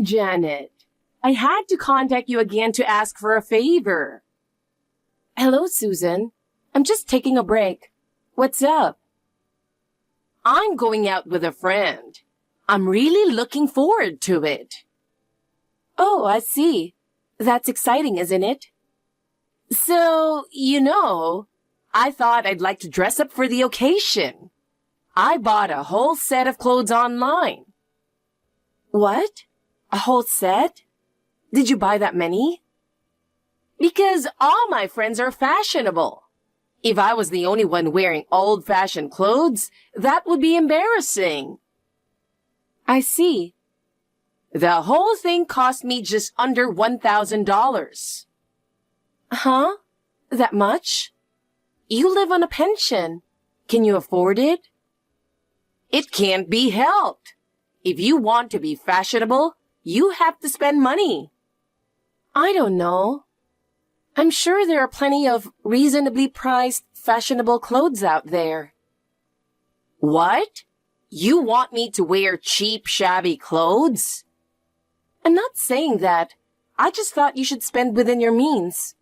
Janet, I had to contact you again to ask for a favor. Hello, Susan. I'm just taking a break. What's up? I'm going out with a friend. I'm really looking forward to it. Oh, I see. That's exciting, isn't it? So, I thought I'd like to dress up for the occasion. I bought a whole set of clothes online. What? A whole set? Did you buy that many? Because all my friends are fashionable. If I was the only one wearing old-fashioned clothes, that would be embarrassing. I see. The whole thing cost me just under $1,000. Huh? That much? You live on a pension. Can you afford it? It can't be helped. If you want to be fashionable, you have to spend money. I don't know. I'm sure there are plenty of reasonably priced, fashionable clothes out there. What? You want me to wear cheap, shabby clothes? I'm not saying that. I just thought you should spend within your means.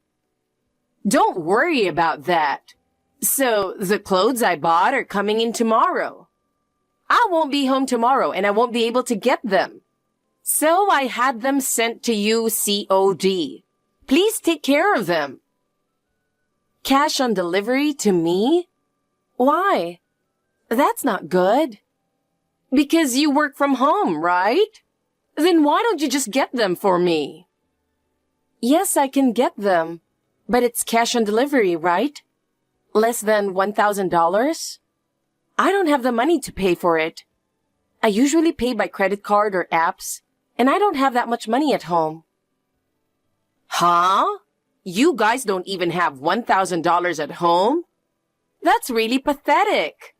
Don't worry about that. So, the clothes I bought are coming in tomorrow. I won't be home tomorrow and I won't be able to get them. So I had them sent to you COD. Please take care of them. Cash on delivery to me? Why? That's not good. Because you work from home, right? Then why don't you just get them for me? Yes, I can get them. But it's cash on delivery, right? Less than $1,000? I don't have the money to pay for it. I usually pay by credit card or apps, and I don't have that much money at home. Huh? You guys don't even have $1,000 at home? That's really pathetic.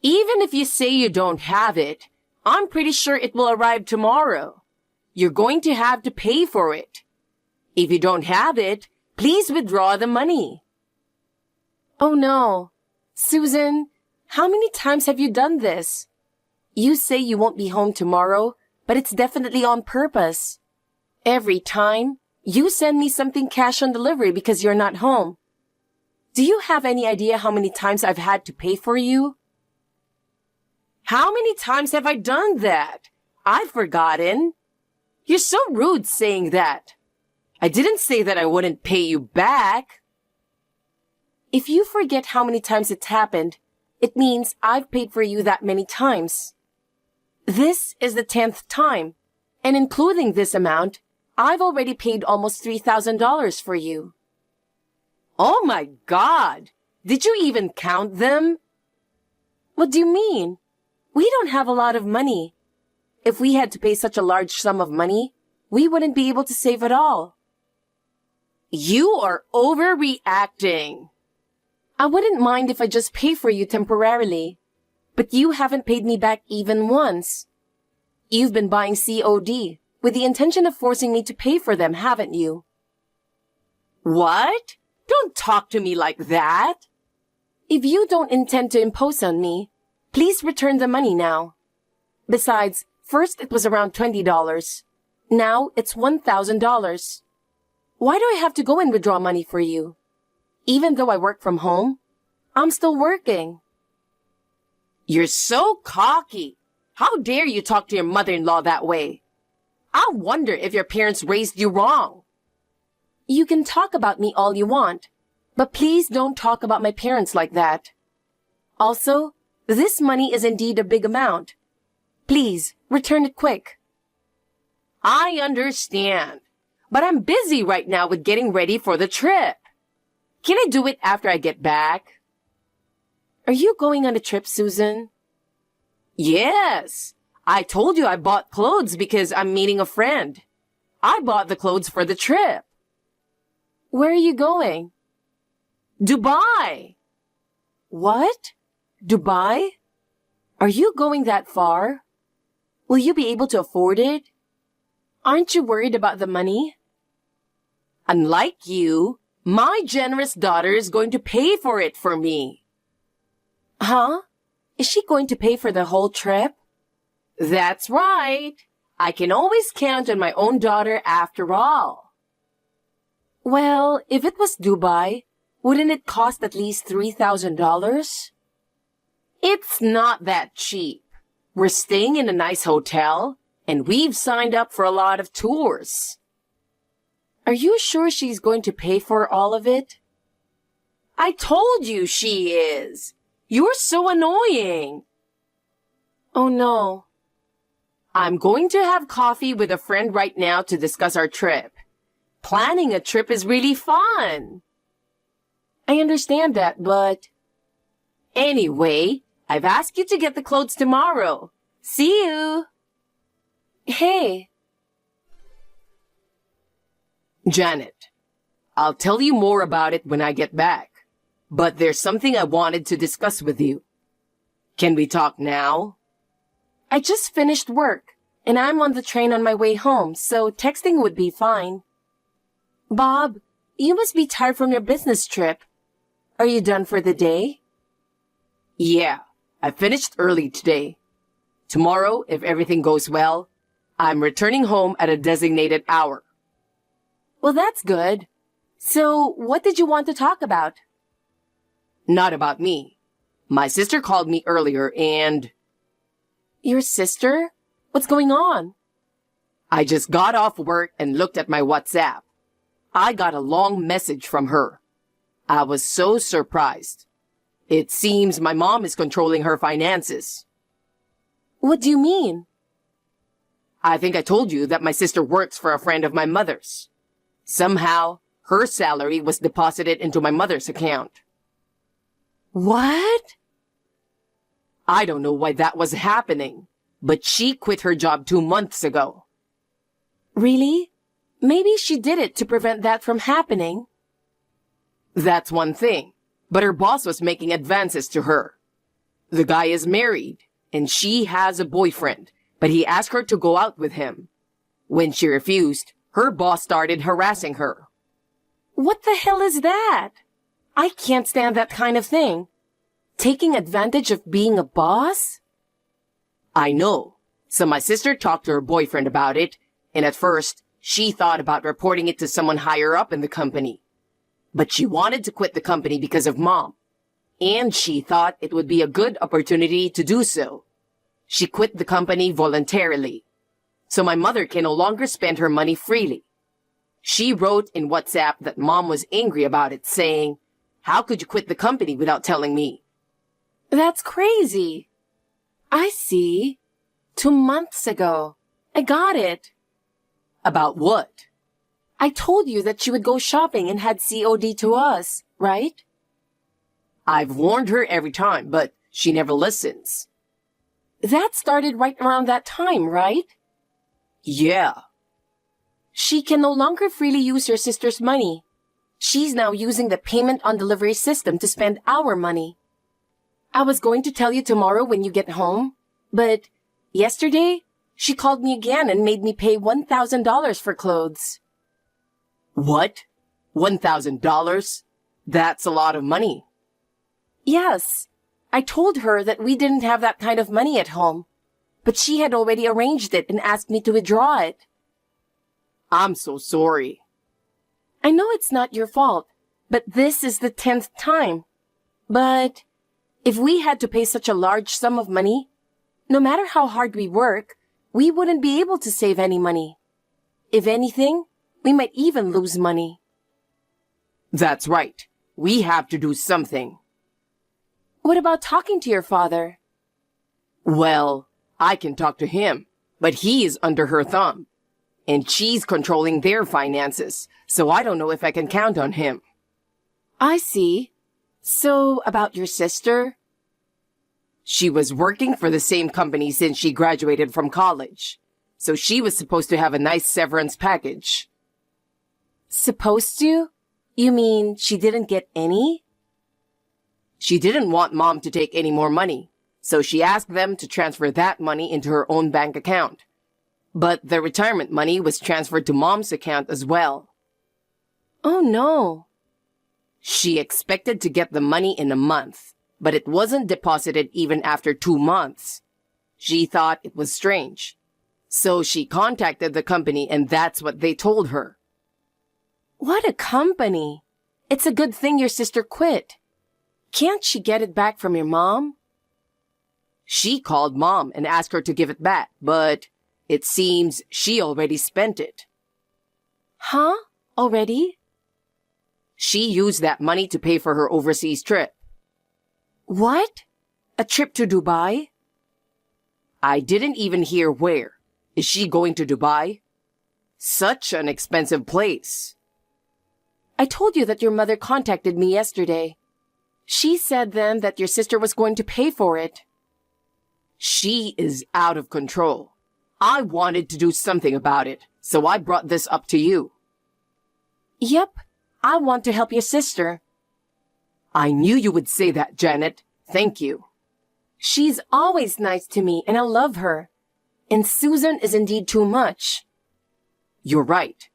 Even if you say you don't have it, I'm pretty sure it will arrive tomorrow. You're going to have to pay for it. If you don't have it, please withdraw the money. Oh no. Susan, how many times have you done this? You say you won't be home tomorrow, but it's definitely on purpose. Every time, you send me something cash on delivery because you're not home. Do you have any idea how many times I've had to pay for you? How many times have I done that? I've forgotten. You're so rude saying that. I didn't say that I wouldn't pay you back. If you forget how many times it's happened, it means I've paid for you that many times. This is the 10th time, and including this amount, I've already paid almost $3,000 for you. Oh my God! Did you even count them? What do you mean? We don't have a lot of money. If we had to pay such a large sum of money, we wouldn't be able to save at all. You are overreacting. I wouldn't mind if I just pay for you temporarily, but you haven't paid me back even once. You've been buying COD with the intention of forcing me to pay for them, haven't you? What? Don't talk to me like that. If you don't intend to impose on me, please return the money now. Besides, first it was around $20. Now it's $1,000. Why do I have to go and withdraw money for you? Even though I work from home, I'm still working. You're so cocky. How dare you talk to your mother-in-law that way? I wonder if your parents raised you wrong. You can talk about me all you want, but please don't talk about my parents like that. Also, this money is indeed a big amount. Please, return it quick. I understand, but I'm busy right now with getting ready for the trip. Can I do it after I get back? Are you going on a trip, Susan? Yes. I told you I bought clothes because I'm meeting a friend. I bought the clothes for the trip. Where are you going? Dubai. What? Dubai? Are you going that far? Will you be able to afford it? Aren't you worried about the money? Unlike you, my generous daughter is going to pay for it for me. Huh? Is she going to pay for the whole trip? That's right. I can always count on my own daughter after all. Well, if it was Dubai, wouldn't it cost at least $3,000? It's not that cheap. We're staying in a nice hotel, and we've signed up for a lot of tours. Are you sure she's going to pay for all of it? I told you she is. You're so annoying. Oh no. I'm going to have coffee with a friend right now to discuss our trip. Planning a trip is really fun. I understand that, but... Anyway, I've asked you to get the clothes tomorrow. See you. Hey. Janet, I'll tell you more about it when I get back. But there's something I wanted to discuss with you. Can we talk now? I just finished work, and I'm on the train on my way home, so texting would be fine. Bob, you must be tired from your business trip. Are you done for the day? Yeah, I finished early today. Tomorrow, if everything goes well, I'm returning home at a designated hour. Well, that's good. So, what did you want to talk about? Not about me. My sister called me earlier and... Your sister? What's going on? I just got off work and looked at my WhatsApp. I got a long message from her. I was so surprised. It seems my mom is controlling her finances. What do you mean? I think I told you that my sister works for a friend of my mother's. Somehow, her salary was deposited into my mother's account. What? I don't know why that was happening, but she quit her job 2 months ago. Really? Maybe she did it to prevent that from happening. That's one thing, but her boss was making advances to her. The guy is married, and she has a boyfriend, but he asked her to go out with him. When she refused, her boss started harassing her. What the hell is that? I can't stand that kind of thing. Taking advantage of being a boss? I know. So my sister talked to her boyfriend about it, and at first, she thought about reporting it to someone higher up in the company. But she wanted to quit the company because of Mom, and she thought it would be a good opportunity to do so. She quit the company voluntarily, so my mother can no longer spend her money freely. She wrote in WhatsApp that Mom was angry about it, saying, "How could you quit the company without telling me?" That's crazy. I see. 2 months ago. I got it. About what? I told you that she would go shopping and had COD to us, right? I've warned her every time, but she never listens. That started right around that time, right? Yeah. She can no longer freely use your sister's money. She's now using the payment on delivery system to spend our money. I was going to tell you tomorrow when you get home, but yesterday, she called me again and made me pay $1,000 for clothes. What? $1,000? That's a lot of money. Yes. I told her that we didn't have that kind of money at home, but she had already arranged it and asked me to withdraw it. I'm so sorry. I know it's not your fault, but this is the 10th time. But if we had to pay such a large sum of money, no matter how hard we work, we wouldn't be able to save any money. If anything, we might even lose money. That's right. We have to do something. What about talking to your father? Well, I can talk to him, but he is under her thumb. And she's controlling their finances, so I don't know if I can count on him. I see. So, about your sister? She was working for the same company since she graduated from college, so she was supposed to have a nice severance package. Supposed to? You mean she didn't get any? She didn't want Mom to take any more money, so she asked them to transfer that money into her own bank account. But the retirement money was transferred to Mom's account as well. Oh no. She expected to get the money in a month, but it wasn't deposited even after 2 months. She thought it was strange. So she contacted the company and that's what they told her. What a company! It's a good thing your sister quit. Can't she get it back from your mom? She called Mom and asked her to give it back, but it seems she already spent it. Huh? Already? She used that money to pay for her overseas trip. What? A trip to Dubai? I didn't even hear where. Is she going to Dubai? Such an expensive place. I told you that your mother contacted me yesterday. She said then that your sister was going to pay for it. She is out of control. I wanted to do something about it, so I brought this up to you. Yep, I want to help your sister. I knew you would say that, Janet. Thank you. She's always nice to me and I love her. And Susan is indeed too much. You're right.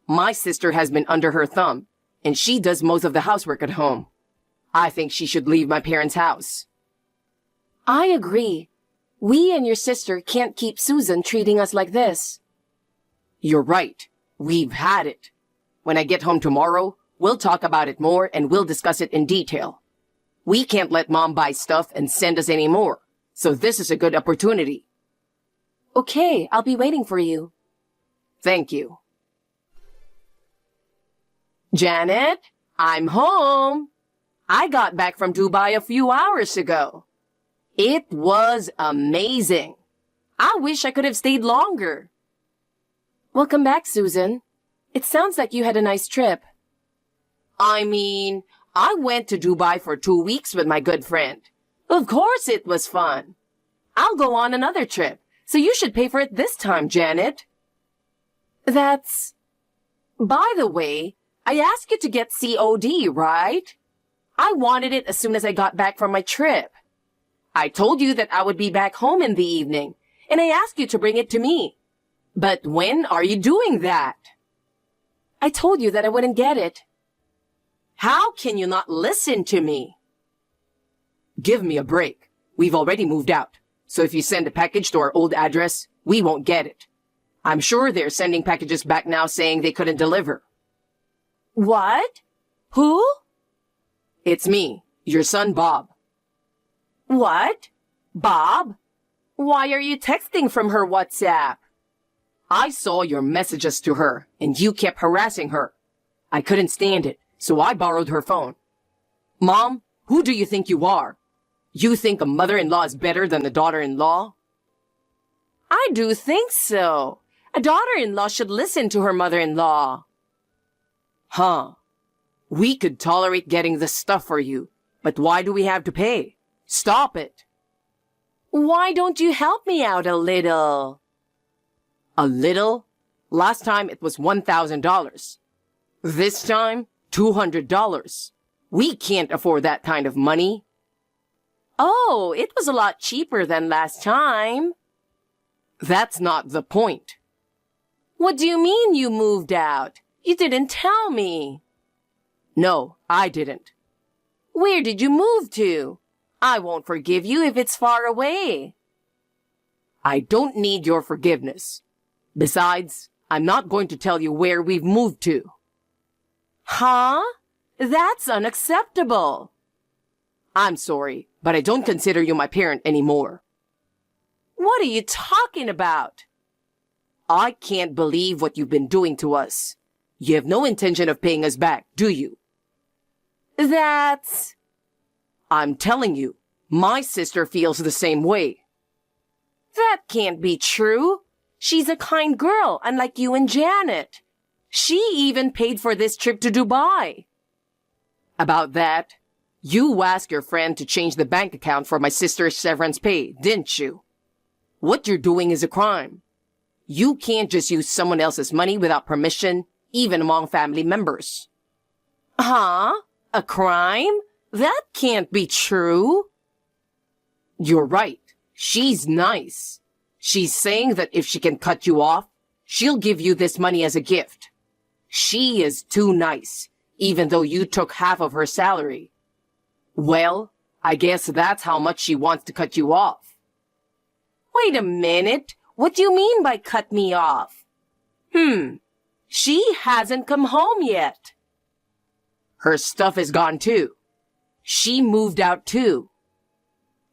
My sister has been under her thumb, and she does most of the housework at home. I think she should leave my parents' house. I agree. We and your sister can't keep Susan treating us like this. You're right. We've had it. When I get home tomorrow, we'll talk about it more and we'll discuss it in detail. We can't let Mom buy stuff and send us any more, so this is a good opportunity. Okay, I'll be waiting for you. Thank you. Janet, I'm home. I got back from Dubai a few hours ago. It was amazing. I wish I could have stayed longer. Welcome back, Susan. It sounds like you had a nice trip. I mean, I went to Dubai for 2 weeks with my good friend. Of course it was fun. I'll go on another trip, so you should pay for it this time, Janet. That's... By the way, I asked you to get COD, right? I wanted it as soon as I got back from my trip. I told you that I would be back home in the evening, and I asked you to bring it to me. But when are you doing that? I told you that I wouldn't get it. How can you not listen to me? Give me a break. We've already moved out, so if you send a package to our old address, we won't get it. I'm sure they're sending packages back now saying they couldn't deliver. What? Who? It's me, your son Bob. What? Bob? Why are you texting from her WhatsApp? I saw your messages to her, and you kept harassing her. I couldn't stand it, so I borrowed her phone. Mom, who do you think you are? You think a mother-in-law is better than a daughter-in-law? I do think so. A daughter-in-law should listen to her mother-in-law. Huh. We could tolerate getting this stuff for you, but why do we have to pay? Stop it. Why don't you help me out a little? A little? Last time it was $1,000. This time, $200. We can't afford that kind of money. Oh, it was a lot cheaper than last time. That's not the point. What do you mean you moved out? You didn't tell me. No, I didn't. Where did you move to? I won't forgive you if it's far away. I don't need your forgiveness. Besides, I'm not going to tell you where we've moved to. Huh? That's unacceptable. I'm sorry, but I don't consider you my parent anymore. What are you talking about? I can't believe what you've been doing to us. You have no intention of paying us back, do you? That's... I'm telling you, my sister feels the same way. That can't be true. She's a kind girl, unlike you and Janet. She even paid for this trip to Dubai. About that, you asked your friend to change the bank account for my sister's severance pay, didn't you? What you're doing is a crime. You can't just use someone else's money without permission, even among family members. Huh? A crime? That can't be true. You're right. She's nice. She's saying that if she can cut you off, she'll give you this money as a gift. She is too nice, even though you took half of her salary. Well, I guess that's how much she wants to cut you off. Wait a minute. What do you mean by cut me off? She hasn't come home yet. Her stuff is gone too. She moved out too.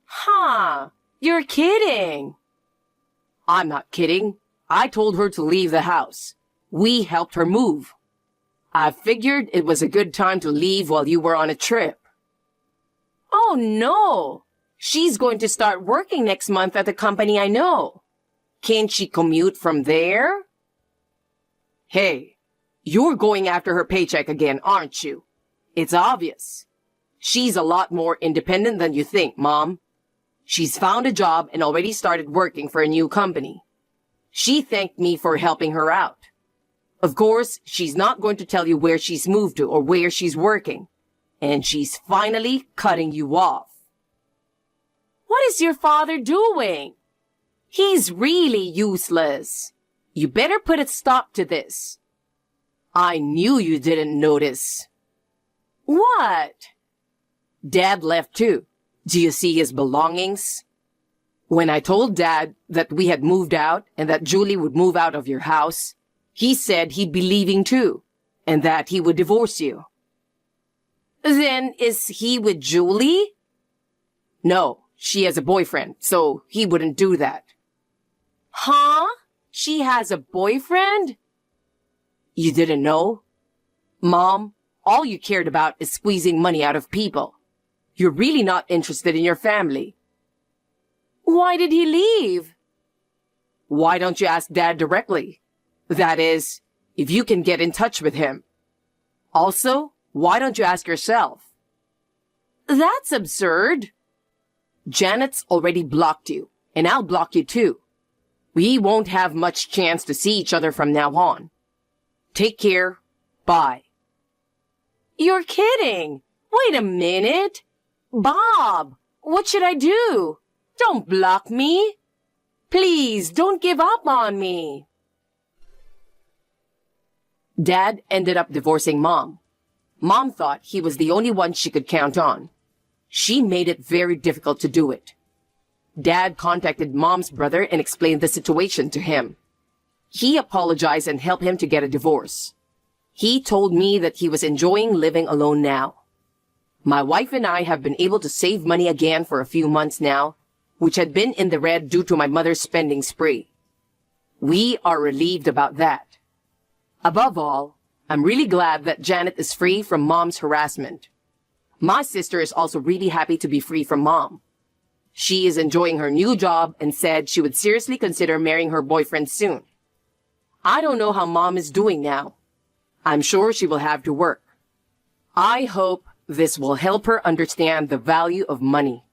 Huh, you're kidding. I'm not kidding. I told her to leave the house. We helped her move. I figured it was a good time to leave while you were on a trip. Oh no! She's going to start working next month at the company I know. Can't she commute from there? Hey, you're going after her paycheck again, aren't you? It's obvious. She's a lot more independent than you think, Mom. She's found a job and already started working for a new company. She thanked me for helping her out. Of course, she's not going to tell you where she's moved to or where she's working. And she's finally cutting you off. What is your father doing? He's really useless. You better put a stop to this. I knew you didn't notice. What? Dad left too. Do you see his belongings? When I told Dad that we had moved out and that Julie would move out of your house, he said he'd be leaving too, and that he would divorce you. Then is he with Julie? No, she has a boyfriend, so he wouldn't do that. Huh? She has a boyfriend? You didn't know? Mom, all you cared about is squeezing money out of people. You're really not interested in your family. Why did he leave? Why don't you ask Dad directly? That is, if you can get in touch with him. Also, why don't you ask yourself? That's absurd. Janet's already blocked you, and I'll block you too. We won't have much chance to see each other from now on. Take care. Bye. You're kidding. Wait a minute. Bob, what should I do? Don't block me. Please, don't give up on me. Dad ended up divorcing Mom. Mom thought he was the only one she could count on. She made it very difficult to do it. Dad contacted Mom's brother and explained the situation to him. He apologized and helped him to get a divorce. He told me that he was enjoying living alone now. My wife and I have been able to save money again for a few months now, which had been in the red due to my mother's spending spree. We are relieved about that. Above all, I'm really glad that Janet is free from Mom's harassment. My sister is also really happy to be free from Mom. She is enjoying her new job and said she would seriously consider marrying her boyfriend soon. I don't know how Mom is doing now. I'm sure she will have to work. I hope this will help her understand the value of money.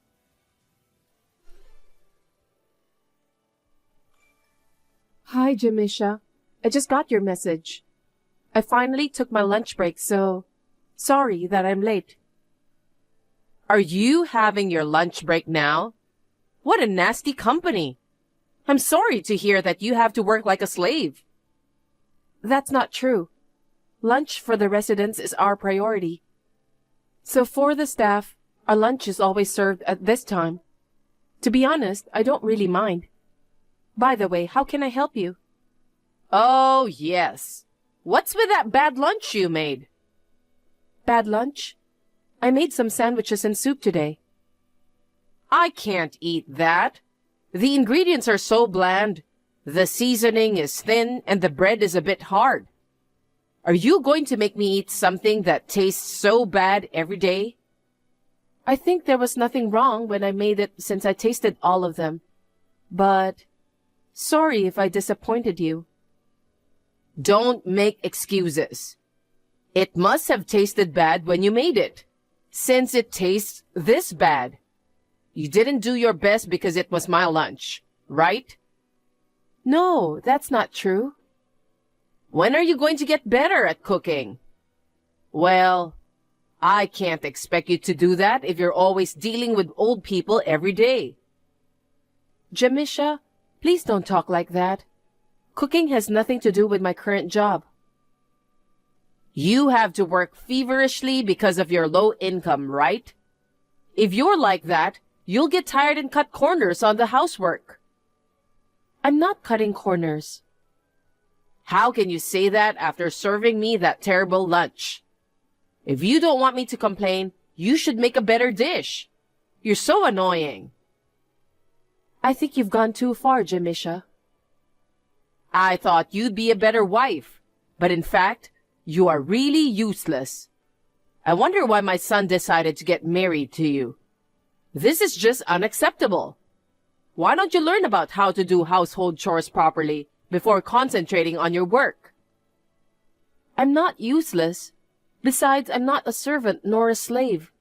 Hi, Jamisha. I just got your message. I finally took my lunch break, so sorry that I'm late. Are you having your lunch break now? What a nasty company. I'm sorry to hear that you have to work like a slave. That's not true. Lunch for the residents is our priority. So for the staff, our lunch is always served at this time. To be honest, I don't really mind. By the way, how can I help you? Oh, yes. What's with that bad lunch you made? Bad lunch? I made some sandwiches and soup today. I can't eat that. The ingredients are so bland. The seasoning is thin and the bread is a bit hard. Are you going to make me eat something that tastes so bad every day? I think there was nothing wrong when I made it since I tasted all of them. But sorry if I disappointed you. Don't make excuses. It must have tasted bad when you made it, since it tastes this bad. You didn't do your best because it was my lunch, right? No, that's not true. When are you going to get better at cooking? Well, I can't expect you to do that if you're always dealing with old people every day. Jamisha, please don't talk like that. Cooking has nothing to do with my current job. You have to work feverishly because of your low income, right? If you're like that, you'll get tired and cut corners on the housework. I'm not cutting corners. How can you say that after serving me that terrible lunch? If you don't want me to complain, you should make a better dish. You're so annoying. I think you've gone too far, Jamisha. I thought you'd be a better wife, but in fact, you are really useless. I wonder why my son decided to get married to you. This is just unacceptable. Why don't you learn about how to do household chores properly before concentrating on your work? I'm not useless. Besides, I'm not a servant nor a slave.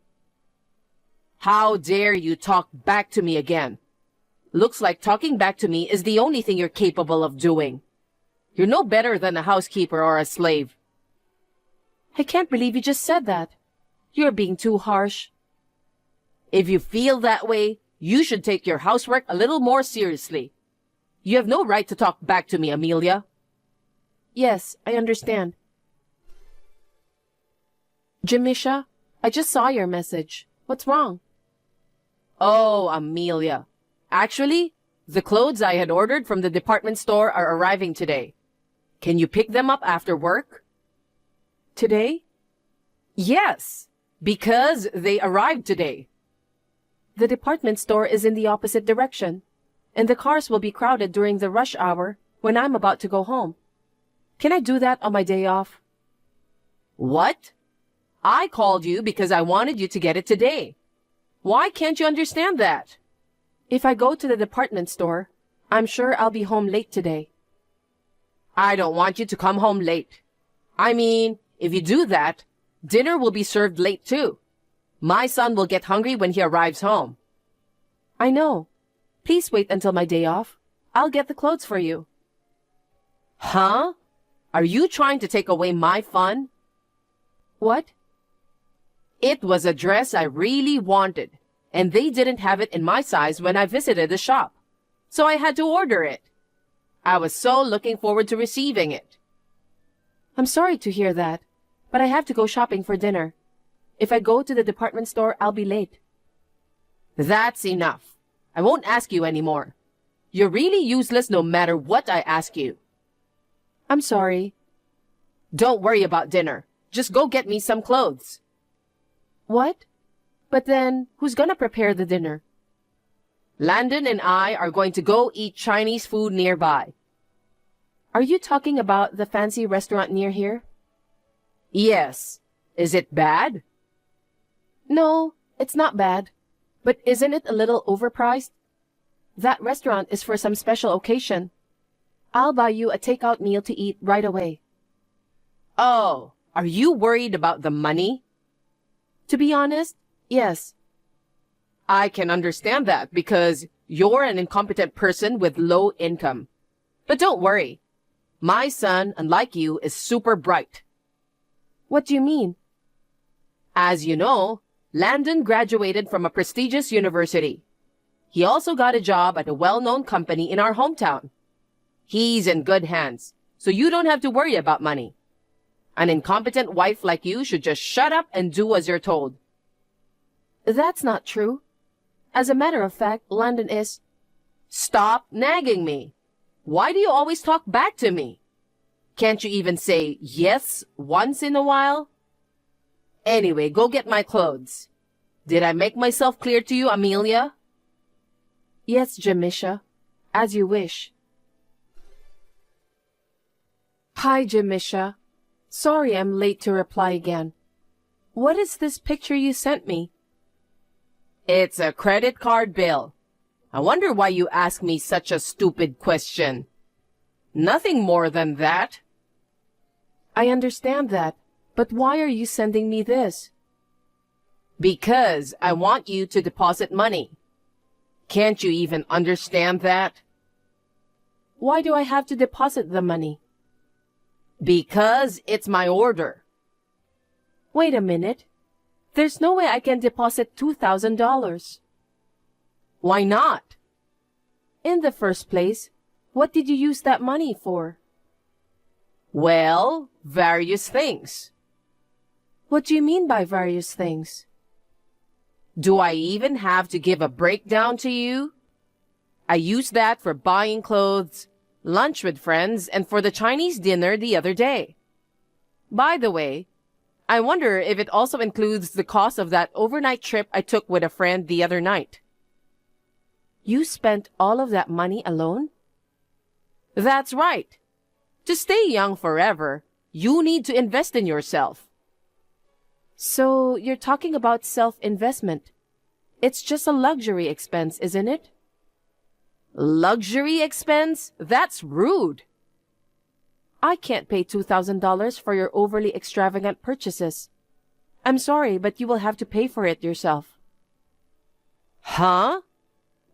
How dare you talk back to me again? Looks like talking back to me is the only thing you're capable of doing. You're no better than a housekeeper or a slave. I can't believe you just said that. You're being too harsh. If you feel that way, you should take your housework a little more seriously. You have no right to talk back to me, Amelia. Yes, I understand. Jamisha, I just saw your message. What's wrong? Oh, Amelia. Actually, the clothes I had ordered from the department store are arriving today. Can you pick them up after work? Today? Yes, because they arrived today. The department store is in the opposite direction, and the cars will be crowded during the rush hour when I'm about to go home. Can I do that on my day off? What? I called you because I wanted you to get it today. Why can't you understand that? If I go to the department store, I'm sure I'll be home late today. I don't want you to come home late. I mean, if you do that, dinner will be served late too. My son will get hungry when he arrives home. I know. Please wait until my day off. I'll get the clothes for you. Huh? Are you trying to take away my fun? What? It was a dress I really wanted, and they didn't have it in my size when I visited the shop. So I had to order it. I was so looking forward to receiving it. I'm sorry to hear that, but I have to go shopping for dinner. If I go to the department store, I'll be late. That's enough. I won't ask you anymore. You're really useless no matter what I ask you. I'm sorry. Don't worry about dinner. Just go get me some clothes. What? But then, who's gonna prepare the dinner? Landon and I are going to go eat Chinese food nearby. Are you talking about the fancy restaurant near here? Yes. Is it bad? No, it's not bad. But isn't it a little overpriced? That restaurant is for some special occasion. I'll buy you a takeout meal to eat right away. Oh, are you worried about the money? To be honest, yes. I can understand that because you're an incompetent person with low income. But don't worry. My son, unlike you, is super bright. What do you mean? As you know, Landon graduated from a prestigious university. He also got a job at a well-known company in our hometown. He's in good hands, so you don't have to worry about money. An incompetent wife like you should just shut up and do as you're told. That's not true. As a matter of fact, Landon is... Stop nagging me. Why do you always talk back to me? Can't you even say yes once in a while? Anyway, go get my clothes. Did I make myself clear to you, Amelia? Yes, Jamisha. As you wish. Hi, Jamisha. Sorry I'm late to reply again. What is this picture you sent me? It's a credit card bill. I wonder why you ask me such a stupid question. Nothing more than that. I understand that, but why are you sending me this? Because I want you to deposit money. Can't you even understand that? Why do I have to deposit the money? Because it's my order. Wait a minute. There's no way I can deposit $2,000. Why not? In the first place, what did you use that money for? Well, various things. What do you mean by various things? Do I even have to give a breakdown to you? I used that for buying clothes, lunch with friends, and for the Chinese dinner the other day. By the way, I wonder if it also includes the cost of that overnight trip I took with a friend the other night. You spent all of that money alone? That's right. To stay young forever, you need to invest in yourself. So you're talking about self-investment. It's just a luxury expense, isn't it? Luxury expense? That's rude. I can't pay $2,000 for your overly extravagant purchases. I'm sorry, but you will have to pay for it yourself. Huh?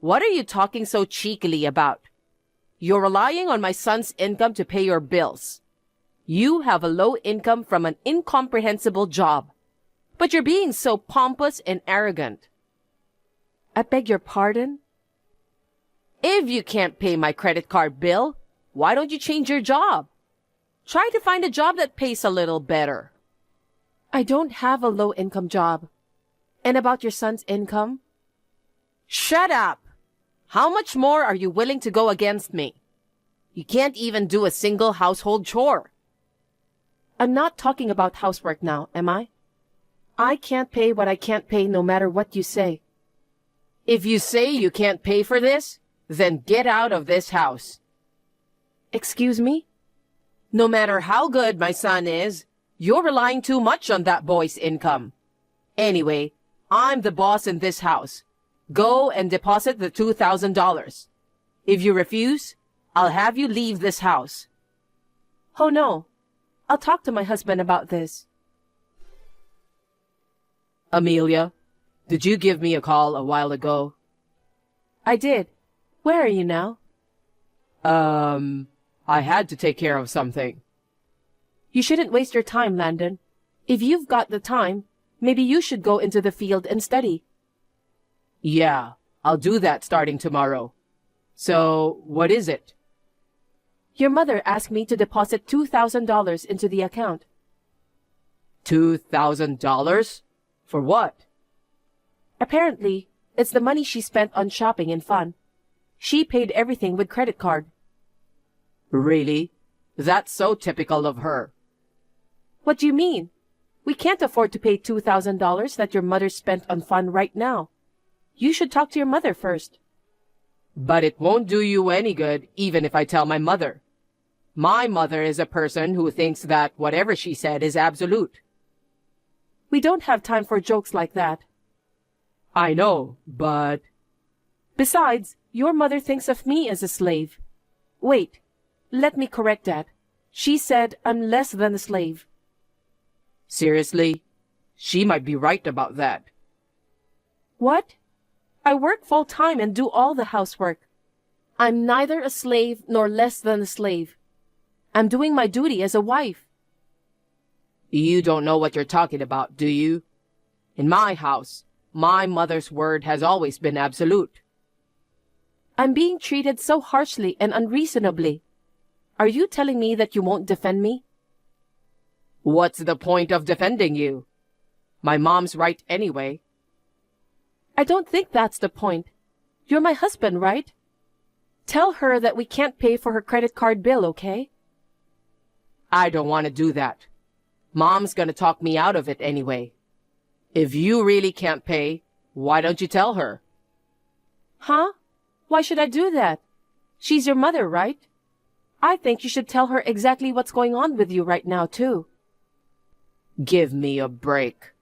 What are you talking so cheekily about? You're relying on my son's income to pay your bills. You have a low income from an incomprehensible job. But you're being so pompous and arrogant. I beg your pardon? If you can't pay my credit card bill, why don't you change your job? Try to find a job that pays a little better. I don't have a low-income job. And about your son's income? Shut up! How much more are you willing to go against me? You can't even do a single household chore. I'm not talking about housework now, am I? I can't pay what I can't pay no matter what you say. If you say you can't pay for this, then get out of this house. Excuse me? No matter how good my son is, you're relying too much on that boy's income. Anyway, I'm the boss in this house. Go and deposit the $2,000. If you refuse, I'll have you leave this house. Oh no. I'll talk to my husband about this. Amelia, did you give me a call a while ago? I did. Where are you now? I had to take care of something. You shouldn't waste your time, Landon. If you've got the time, maybe you should go into the field and study. Yeah, I'll do that starting tomorrow. So, what is it? Your mother asked me to deposit $2,000 into the account. $2,000? For what? Apparently, it's the money she spent on shopping and fun. She paid everything with credit card. Really? That's so typical of her. What do you mean? We can't afford to pay $2,000 that your mother spent on fun right now. You should talk to your mother first. But it won't do you any good even if I tell my mother. My mother is a person who thinks that whatever she said is absolute. We don't have time for jokes like that. I know, but... Besides, your mother thinks of me as a slave. Wait, let me correct that. She said I'm less than a slave. Seriously? She might be right about that. What? I work full-time and do all the housework. I'm neither a slave nor less than a slave. I'm doing my duty as a wife. You don't know what you're talking about, do you? In my house, my mother's word has always been absolute. I'm being treated so harshly and unreasonably. Are you telling me that you won't defend me? What's the point of defending you? My mom's right anyway. I don't think that's the point. You're my husband, right? Tell her that we can't pay for her credit card bill, okay? I don't want to do that. Mom's gonna talk me out of it anyway. If you really can't pay, why don't you tell her? Huh? Why should I do that? She's your mother, right? I think you should tell her exactly what's going on with you right now, too. Give me a break.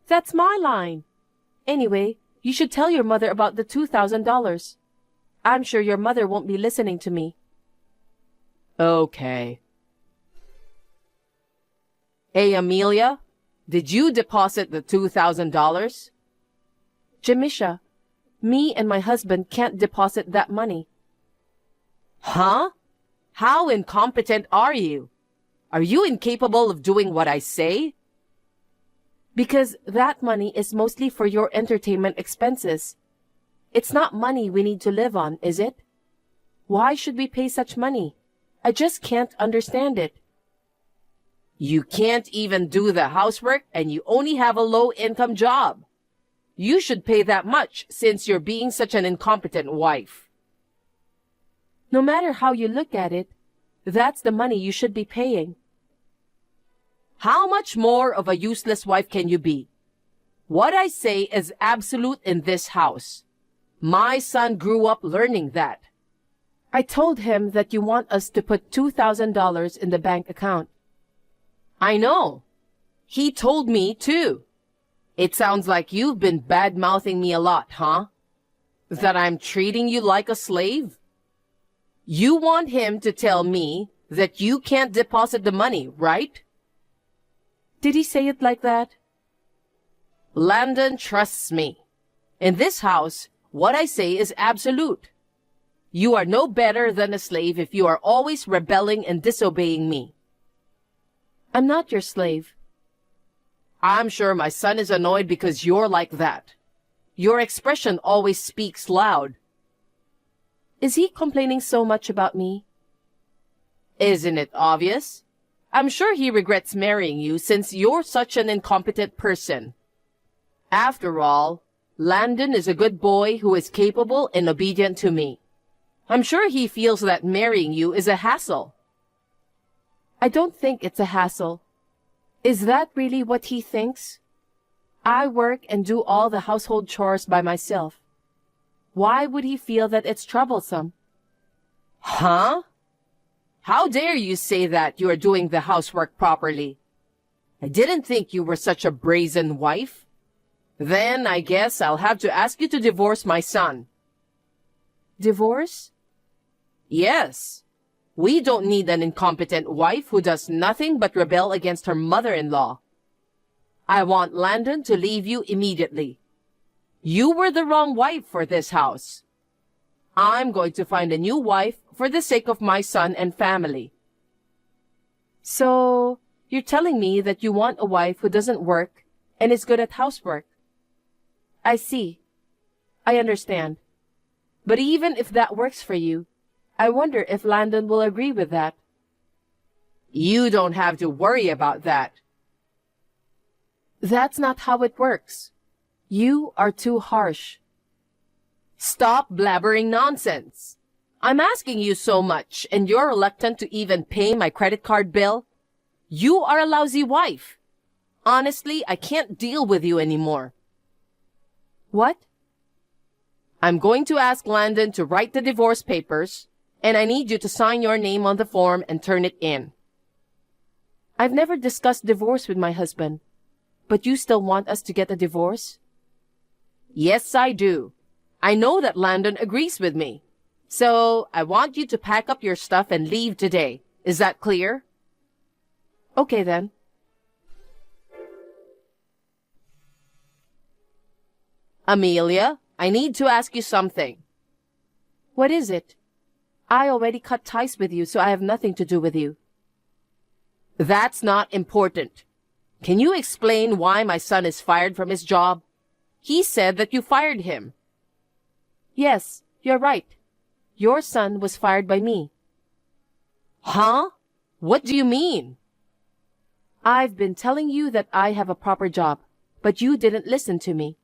That's my line. Anyway, you should tell your mother about the $2,000. I'm sure your mother won't be listening to me. Okay. Hey, Amelia, did you deposit the $2,000? Jamisha, me and my husband can't deposit that money. Huh? How incompetent are you? Are you incapable of doing what I say? Because that money is mostly for your entertainment expenses. It's not money we need to live on, is it? Why should we pay such money? I just can't understand it. You can't even do the housework and you only have a low-income job. You should pay that much since you're being such an incompetent wife. No matter how you look at it, that's the money you should be paying. How much more of a useless wife can you be? What I say is absolute in this house. My son grew up learning that. I told him that you want us to put $2,000 in the bank account. I know. He told me too. It sounds like you've been bad-mouthing me a lot, huh? That I'm treating you like a slave? You want him to tell me that you can't deposit the money, right? Did he say it like that? Landon trusts me. In this house, what I say is absolute. You are no better than a slave if you are always rebelling and disobeying me. I'm not your slave. I'm sure my son is annoyed because you're like that. Your expression always speaks loud. Is he complaining so much about me? Isn't it obvious? I'm sure he regrets marrying you since you're such an incompetent person. After all, Landon is a good boy who is capable and obedient to me. I'm sure he feels that marrying you is a hassle. I don't think it's a hassle. Is that really what he thinks? I work and do all the household chores by myself. Why would he feel that it's troublesome? Huh? How dare you say that you are doing the housework properly? I didn't think you were such a brazen wife. Then I guess I'll have to ask you to divorce my son. Divorce? Yes. We don't need an incompetent wife who does nothing but rebel against her mother-in-law. I want Landon to leave you immediately. You were the wrong wife for this house. I'm going to find a new wife for the sake of my son and family. So, you're telling me that you want a wife who doesn't work and is good at housework. I see. I understand. But even if that works for you, I wonder if Landon will agree with that. You don't have to worry about that. That's not how it works. You are too harsh. Stop blabbering nonsense. I'm asking you so much, and you're reluctant to even pay my credit card bill? You are a lousy wife. Honestly, I can't deal with you anymore. What? I'm going to ask Landon to write the divorce papers, and I need you to sign your name on the form and turn it in. I've never discussed divorce with my husband, but you still want us to get a divorce? Yes, I do. I know that Landon agrees with me. So, I want you to pack up your stuff and leave today. Is that clear? Okay then. Amelia, I need to ask you something. What is it? I already cut ties with you, so I have nothing to do with you. That's not important. Can you explain why my son is fired from his job? He said that you fired him. Yes, you're right. Your son was fired by me. Huh? What do you mean? I've been telling you that I have a proper job, but you didn't listen to me.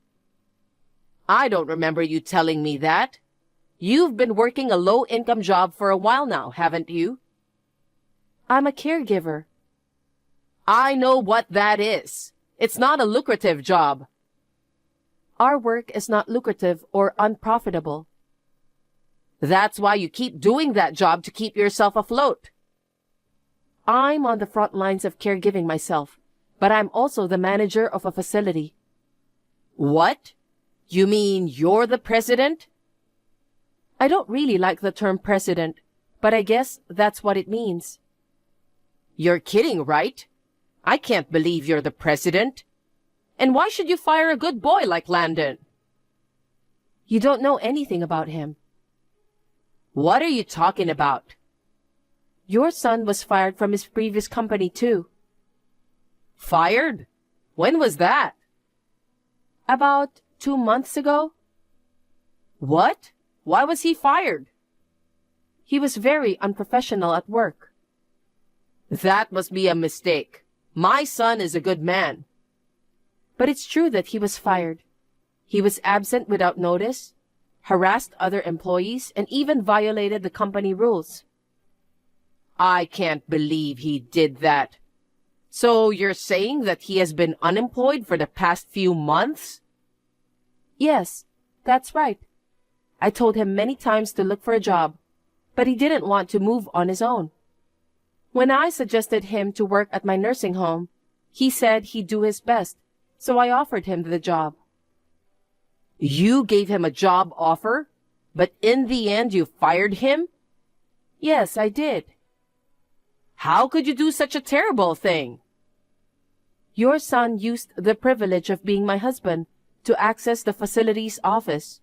I don't remember you telling me that. You've been working a low-income job for a while now, haven't you? I'm a caregiver. I know what that is. It's not a lucrative job. Our work is not lucrative or unprofitable. That's why you keep doing that job to keep yourself afloat. I'm on the front lines of caregiving myself, but I'm also the manager of a facility. What? You mean you're the president? I don't really like the term president, but I guess that's what it means. You're kidding, right? I can't believe you're the president. And why should you fire a good boy like Landon? You don't know anything about him. What are you talking about? Your son was fired from his previous company too. Fired? When was that? About 2 months ago. What? Why was he fired? He was very unprofessional at work. That must be a mistake. My son is a good man. But it's true that he was fired. He was absent without notice, harassed other employees, and even violated the company rules. I can't believe he did that. So you're saying that he has been unemployed for the past few months? Yes, that's right. I told him many times to look for a job, but he didn't want to move on his own. When I suggested him to work at my nursing home, he said he'd do his best, so I offered him the job. You gave him a job offer, but in the end you fired him? Yes, I did. How could you do such a terrible thing? Your son used the privilege of being my husband to access the facility's office.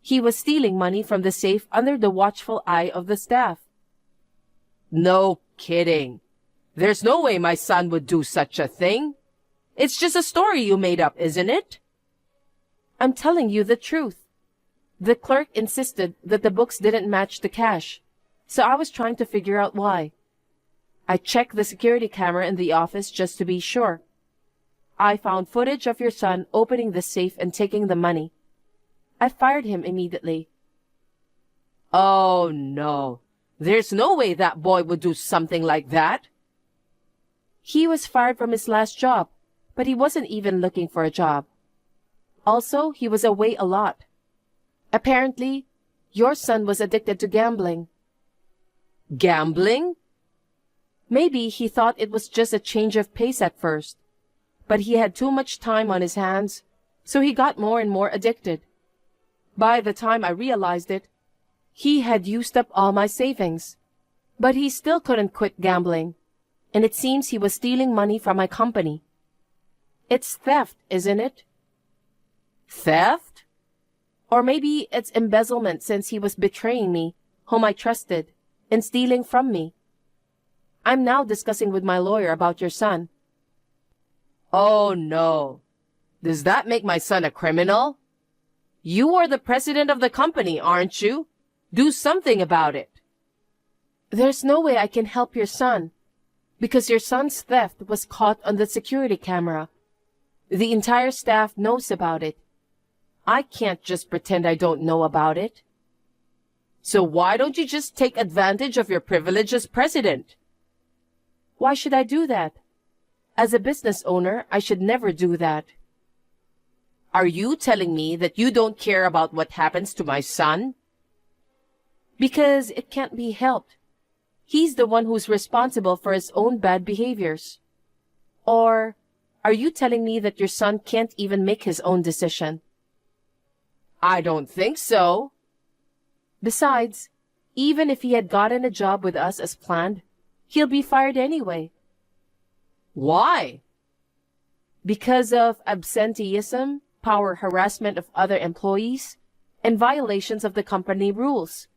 He was stealing money from the safe under the watchful eye of the staff. No kidding. There's no way my son would do such a thing. It's just a story you made up, isn't it? I'm telling you the truth. The clerk insisted that the books didn't match the cash, so I was trying to figure out why. I checked the security camera in the office just to be sure. I found footage of your son opening the safe and taking the money. I fired him immediately. Oh no. There's no way that boy would do something like that. He was fired from his last job, but he wasn't even looking for a job. Also, he was away a lot. Apparently, your son was addicted to gambling. Gambling? Maybe he thought it was just a change of pace at first, but he had too much time on his hands, so he got more and more addicted. By the time I realized it, he had used up all my savings, but he still couldn't quit gambling, and it seems he was stealing money from my company. It's theft, isn't it? Theft? Or maybe it's embezzlement since he was betraying me, whom I trusted, and stealing from me. I'm now discussing with my lawyer about your son. Oh no. Does that make my son a criminal? You are the president of the company, aren't you? Do something about it. There's no way I can help your son, because your son's theft was caught on the security camera. The entire staff knows about it. I can't just pretend I don't know about it. So why don't you just take advantage of your privilege as president? Why should I do that? As a business owner, I should never do that. Are you telling me that you don't care about what happens to my son? Because it can't be helped. He's the one who's responsible for his own bad behaviors. Or are you telling me that your son can't even make his own decision? I don't think so. Besides, even if he had gotten a job with us as planned, he'll be fired anyway. Why? Because of absenteeism, power harassment of other employees, and violations of the company rules.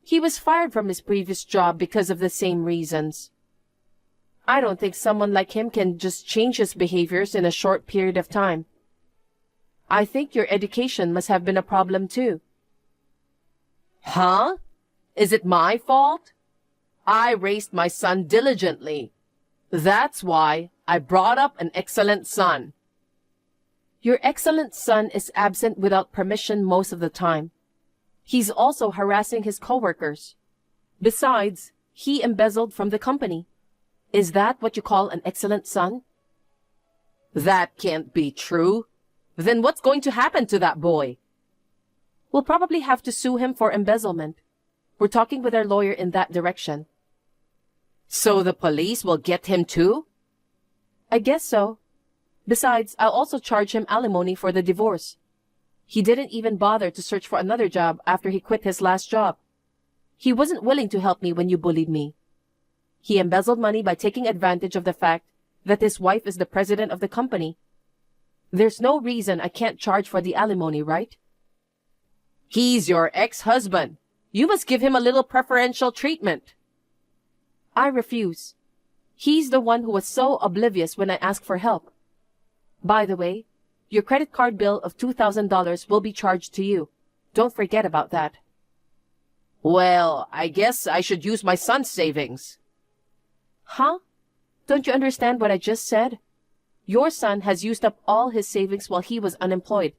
He was fired from his previous job because of the same reasons. I don't think someone like him can just change his behaviors in a short period of time. I think your education must have been a problem too. Huh? Is it my fault? I raised my son diligently. That's why I brought up an excellent son. Your excellent son is absent without permission most of the time. He's also harassing his coworkers. Besides, he embezzled from the company. Is that what you call an excellent son? That can't be true. Then what's going to happen to that boy? We'll probably have to sue him for embezzlement. We're talking with our lawyer in that direction. So the police will get him too? I guess so. Besides, I'll also charge him alimony for the divorce. He didn't even bother to search for another job after he quit his last job. He wasn't willing to help me when you bullied me. He embezzled money by taking advantage of the fact that his wife is the president of the company. There's no reason I can't charge for the alimony, right? He's your ex-husband. You must give him a little preferential treatment. I refuse. He's the one who was so oblivious when I asked for help. By the way, your credit card bill of $2,000 will be charged to you. Don't forget about that. Well, I guess I should use my son's savings. Huh? Don't you understand what I just said? Your son has used up all his savings while he was unemployed.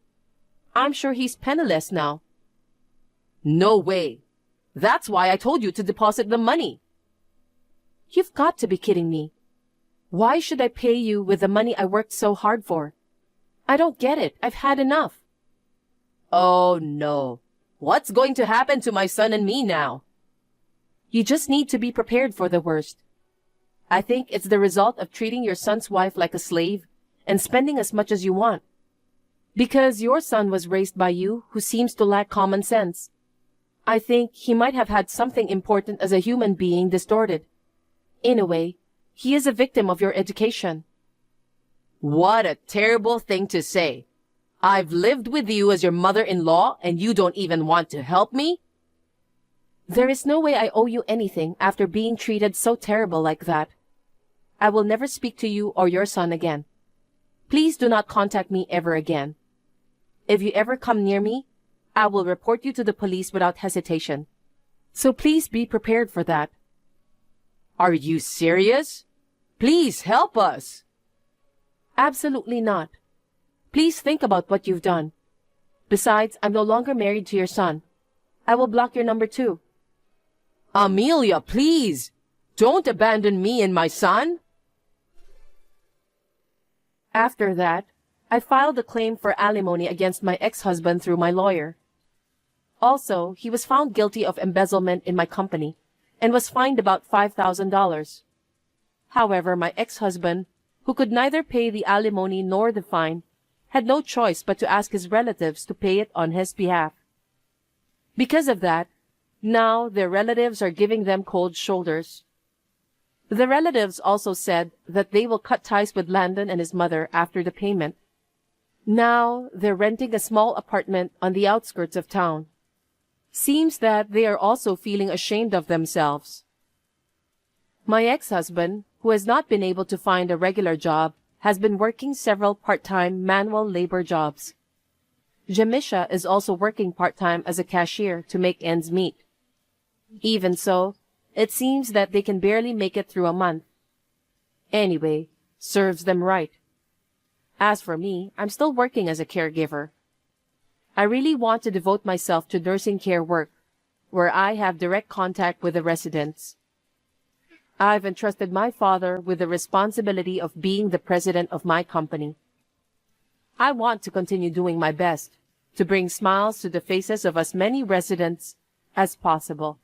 I'm sure he's penniless now, No way. That's why I told you to deposit the money. You've got to be kidding me. Why should I pay you with the money I worked so hard for? I don't get it. I've had enough. Oh no. What's going to happen to my son and me now? You just need to be prepared for the worst. I think it's the result of treating your son's wife like a slave and spending as much as you want. Because your son was raised by you who seems to lack common sense. I think he might have had something important as a human being distorted. In a way, he is a victim of your education. What a terrible thing to say. I've lived with you as your mother-in-law and you don't even want to help me? There is no way I owe you anything after being treated so terrible like that. I will never speak to you or your son again. Please do not contact me ever again. If you ever come near me, I will report you to the police without hesitation. So please be prepared for that. Are you serious? Please help us. Absolutely not. Please think about what you've done. Besides, I'm no longer married to your son. I will block your number too. Amelia, please. Don't abandon me and my son. After that, I filed a claim for alimony against my ex-husband through my lawyer. Also, he was found guilty of embezzlement in my company and was fined about $5,000. However, my ex-husband, who could neither pay the alimony nor the fine, had no choice but to ask his relatives to pay it on his behalf. Because of that, now their relatives are giving them cold shoulders. The relatives also said that they will cut ties with Landon and his mother after the payment. Now they're renting a small apartment on the outskirts of town. Seems that they are also feeling ashamed of themselves. My ex-husband, who has not been able to find a regular job, has been working several part-time manual labor jobs. Jamisha is also working part-time as a cashier to make ends meet. Even so, it seems that they can barely make it through a month. Anyway, serves them right. As for me, I'm still working as a caregiver. I really want to devote myself to nursing care work, where I have direct contact with the residents. I've entrusted my father with the responsibility of being the president of my company. I want to continue doing my best to bring smiles to the faces of as many residents as possible.